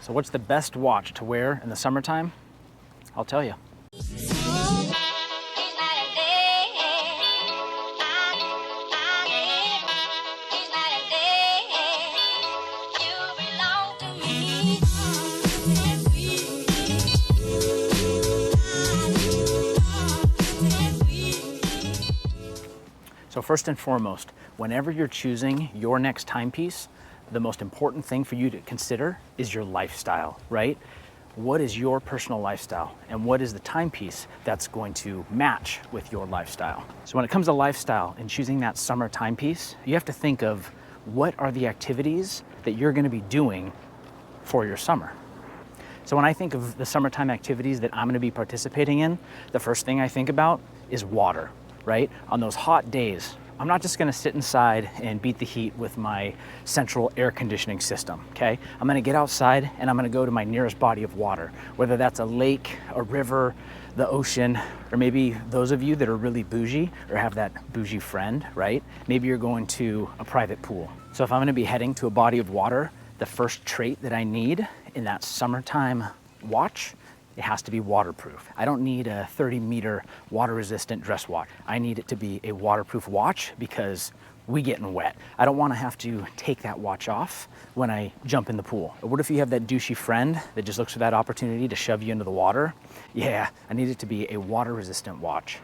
So what's the best watch to wear in the summertime? I'll tell you. So first and foremost, whenever you're choosing your next timepiece, the most important thing for you to consider is your lifestyle, right? What is your personal lifestyle, and what is the timepiece that's going to match with your lifestyle? So when it comes to lifestyle and choosing that summer timepiece, you have to think of what are the activities that you're going to be doing for your summer. So when I think of the summertime activities that I'm going to be participating in, the first thing I think about is water, right? On those hot days, I'm not just gonna sit inside and beat the heat with my central air conditioning system, okay? I'm gonna get outside and I'm gonna go to my nearest body of water, whether that's a lake, a river, the ocean, or maybe those of you that are really bougie or have that bougie friend, right? Maybe you're going to a private pool. So if I'm gonna be heading to a body of water, the first trait that I need in that summertime watch, it has to be waterproof. I don't need a 30-meter water-resistant dress watch. I need it to be a waterproof watch because we getting wet. I don't want to have to take that watch off when I jump in the pool. Or what if you have that douchey friend that just looks for that opportunity to shove you into the water? Yeah, I need it to be a water-resistant watch.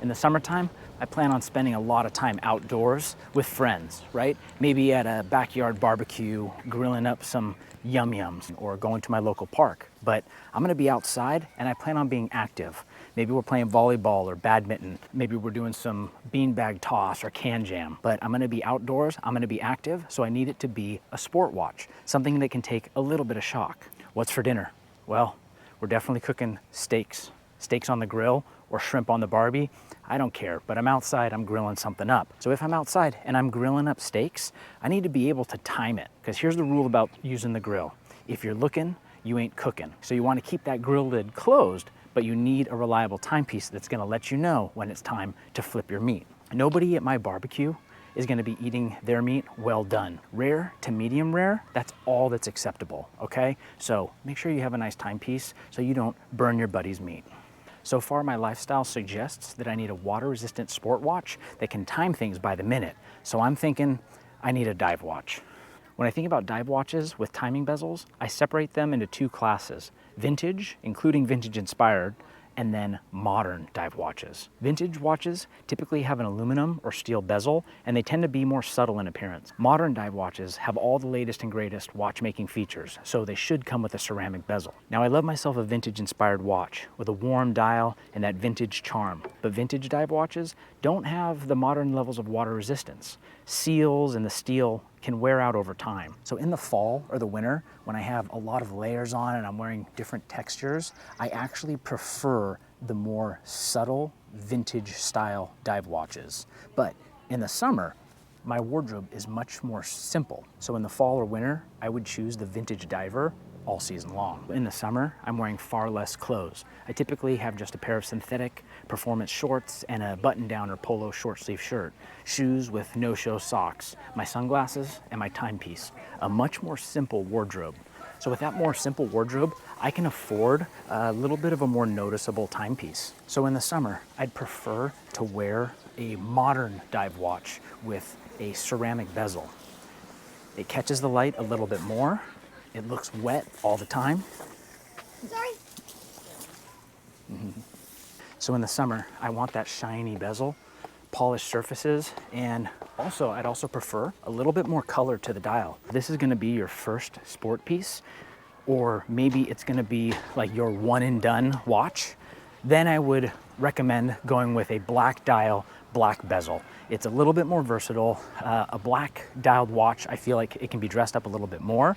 In the summertime, I plan on spending a lot of time outdoors with friends, right? Maybe at a backyard barbecue, grilling up some yum-yums, or going to my local park. But I'm gonna be outside and I plan on being active. Maybe we're playing volleyball or badminton. Maybe we're doing some beanbag toss or can jam. But I'm gonna be outdoors, I'm gonna be active, so I need it to be a sport watch, something that can take a little bit of shock. What's for dinner? Well, we're definitely cooking steaks. Steaks on the grill or shrimp on the Barbie. I don't care, but I'm outside, I'm grilling something up. So if I'm outside and I'm grilling up steaks, I need to be able to time it. Because here's the rule about using the grill. If you're looking, you ain't cooking. So you want to keep that grill lid closed, but you need a reliable timepiece that's gonna let you know when it's time to flip your meat. Nobody at my barbecue is gonna be eating their meat well done. Rare to medium rare, that's all that's acceptable, okay? So make sure you have a nice timepiece so you don't burn your buddy's meat. So far, my lifestyle suggests that I need a water-resistant sport watch that can time things by the minute. So I'm thinking I need a dive watch. When I think about dive watches with timing bezels, I separate them into two classes: vintage, including vintage inspired, and then modern dive watches. Vintage watches typically have an aluminum or steel bezel, and they tend to be more subtle in appearance. Modern dive watches have all the latest and greatest watchmaking features, so they should come with a ceramic bezel. Now, I love myself a vintage inspired watch with a warm dial and that vintage charm, but vintage dive watches don't have the modern levels of water resistance. Seals and the steel can wear out over time. So in the fall or the winter, when I have a lot of layers on and I'm wearing different textures, I actually prefer the more subtle vintage style dive watches. But in the summer, my wardrobe is much more simple. So in the fall or winter, I would choose the vintage diver all season long. In the summer, I'm wearing far less clothes. I typically have just a pair of synthetic performance shorts and a button-down or polo short sleeve shirt, shoes with no-show socks, my sunglasses, and my timepiece. A much more simple wardrobe. So with that more simple wardrobe, I can afford a little bit of a more noticeable timepiece. So in the summer, I'd prefer to wear a modern dive watch with a ceramic bezel. It catches the light a little bit more. It looks wet all the time. Sorry. So in the summer, I want that shiny bezel, polished surfaces, and I'd also prefer a little bit more color to the dial. This is gonna be your first sport piece, or maybe it's gonna be like your one and done watch. Then I would recommend going with a black dial, black bezel. It's a little bit more versatile. A black dialed watch, I feel like it can be dressed up a little bit more.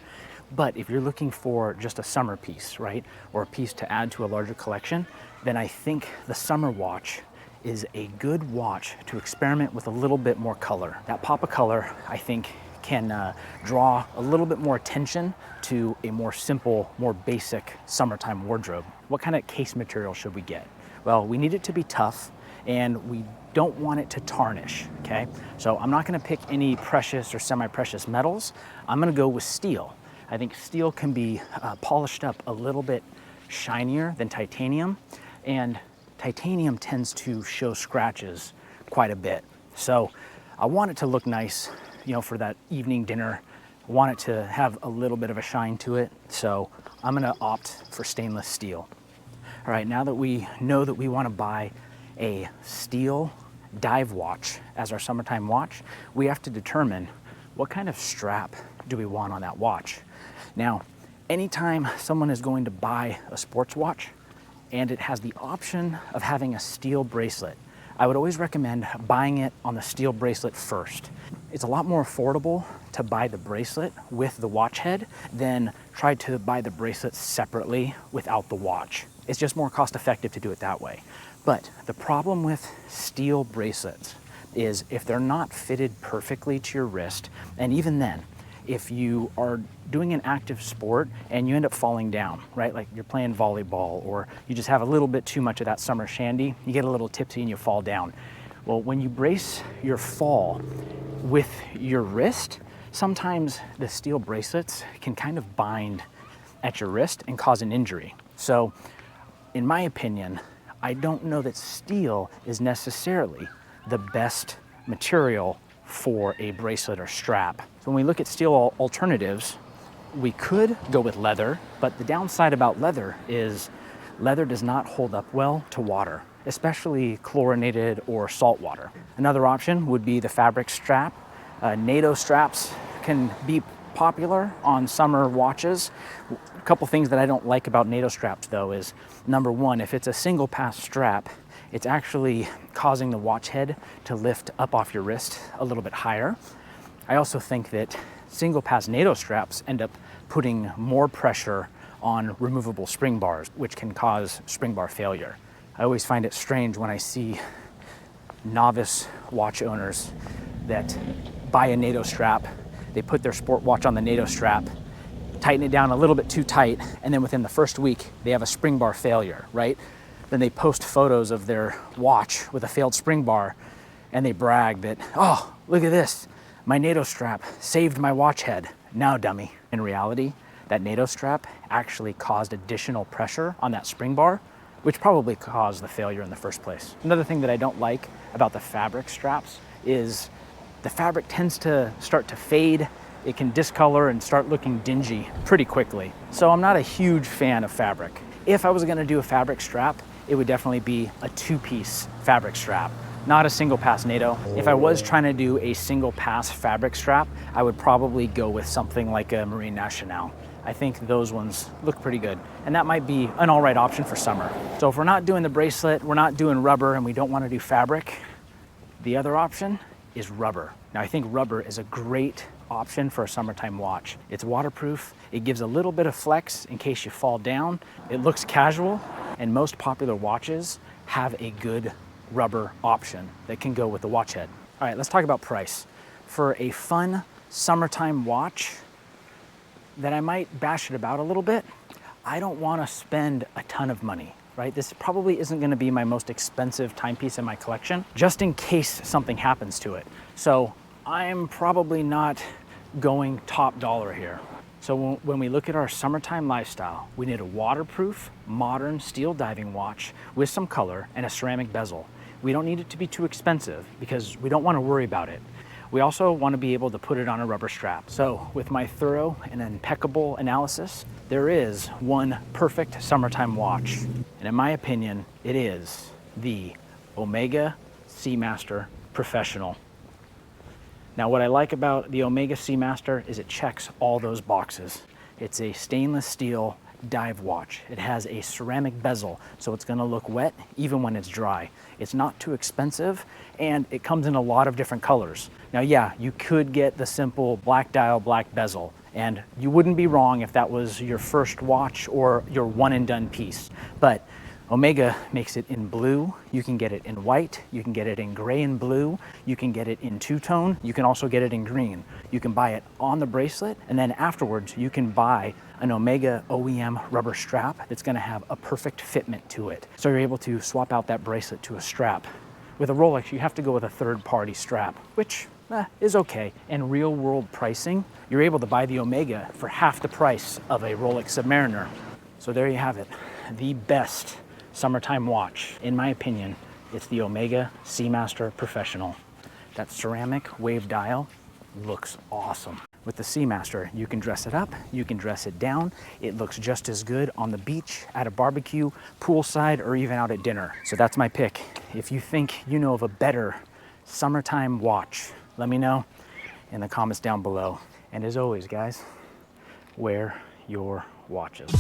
But if you're looking for just a summer piece, right, or a piece to add to a larger collection, then I think the summer watch is a good watch to experiment with a little bit more color. That pop of color, I think, can draw a little bit more attention to a more simple, more basic summertime wardrobe. What kind of case material should we get? Well, we need it to be tough, and we don't want it to tarnish, okay? So I'm not gonna pick any precious or semi-precious metals. I'm gonna go with steel. I think steel can be polished up a little bit shinier than titanium, and titanium tends to show scratches quite a bit. So I want it to look nice, you know, for that evening dinner. I want it to have a little bit of a shine to it. So I'm gonna opt for stainless steel. All right, now that we know that we wanna buy a steel dive watch as our summertime watch, we have to determine what kind of strap do we want on that watch. Now, anytime someone is going to buy a sports watch and it has the option of having a steel bracelet, I would always recommend buying it on the steel bracelet first. It's a lot more affordable to buy the bracelet with the watch head than try to buy the bracelet separately without the watch. It's just more cost effective to do it that way. But the problem with steel bracelets is if they're not fitted perfectly to your wrist, and even then, if you are doing an active sport and you end up falling down, right? Like you're playing volleyball or you just have a little bit too much of that summer shandy, you get a little tipsy and you fall down. Well, when you brace your fall with your wrist, sometimes the steel bracelets can kind of bind at your wrist and cause an injury. So in my opinion, I don't know that steel is necessarily the best material for a bracelet or strap. So when we look at steel alternatives, we could go with leather, but the downside about leather is leather does not hold up well to water, especially chlorinated or salt water. Another option would be the fabric strap. NATO straps can be popular on summer watches. A couple things that I don't like about NATO straps though is, number one, if it's a single pass strap, it's actually causing the watch head to lift up off your wrist a little bit higher. I also think that single pass NATO straps end up putting more pressure on removable spring bars, which can cause spring bar failure. I always find it strange when I see novice watch owners that buy a NATO strap, they put their sport watch on the NATO strap, tighten it down a little bit too tight, and then within the first week, they have a spring bar failure, right? Then they post photos of their watch with a failed spring bar and they brag that, oh, look at this, my NATO strap saved my watch head. Now, dummy. In reality, that NATO strap actually caused additional pressure on that spring bar, which probably caused the failure in the first place. Another thing that I don't like about the fabric straps is the fabric tends to start to fade. It can discolor and start looking dingy pretty quickly. So I'm not a huge fan of fabric. If I was gonna do a fabric strap, it would definitely be a two-piece fabric strap, not a single pass NATO. If I was trying to do a single pass fabric strap, I would probably go with something like a Marine Nationale. I think those ones look pretty good. And that might be an all right option for summer. So if we're not doing the bracelet, we're not doing rubber, and we don't want to do fabric, the other option is rubber. Now I think rubber is a great option for a summertime watch. It's waterproof, it gives a little bit of flex in case you fall down, it looks casual, and most popular watches have a good rubber option that can go with the watch head. All right, let's talk about price. For a fun summertime watch that I might bash it about a little bit, I don't want to spend a ton of money, right? This probably isn't going to be my most expensive timepiece in my collection, just in case something happens to it. So I'm probably not going top dollar here. So when we look at our summertime lifestyle, we need a waterproof, modern steel diving watch with some color and a ceramic bezel. We don't need it to be too expensive because we don't want to worry about it. We also want to be able to put it on a rubber strap. So with my thorough and impeccable analysis, there is one perfect summertime watch. And in my opinion, it is the Omega Seamaster Professional. Now, what I like about the Omega Seamaster is it checks all those boxes. It's a stainless steel dive watch. It has a ceramic bezel, so it's gonna look wet even when it's dry. It's not too expensive, and it comes in a lot of different colors. Now, yeah, you could get the simple black dial, black bezel, and you wouldn't be wrong if that was your first watch or your one and done piece. But Omega makes it in blue, you can get it in white, you can get it in gray and blue, you can get it in two-tone, you can also get it in green. You can buy it on the bracelet, and then afterwards you can buy an Omega OEM rubber strap that's gonna have a perfect fitment to it. So you're able to swap out that bracelet to a strap. With a Rolex, you have to go with a third-party strap, which is okay. And real world pricing, you're able to buy the Omega for half the price of a Rolex Submariner. So there you have it. The best summertime watch, in my opinion, it's the Omega Seamaster Professional. That ceramic wave dial looks awesome. With the Seamaster, you can dress it up, you can dress it down. It looks just as good on the beach, at a barbecue, poolside, or even out at dinner. So that's my pick. If you think you know of a better summertime watch, let me know in the comments down below. And as always, guys, wear your watches.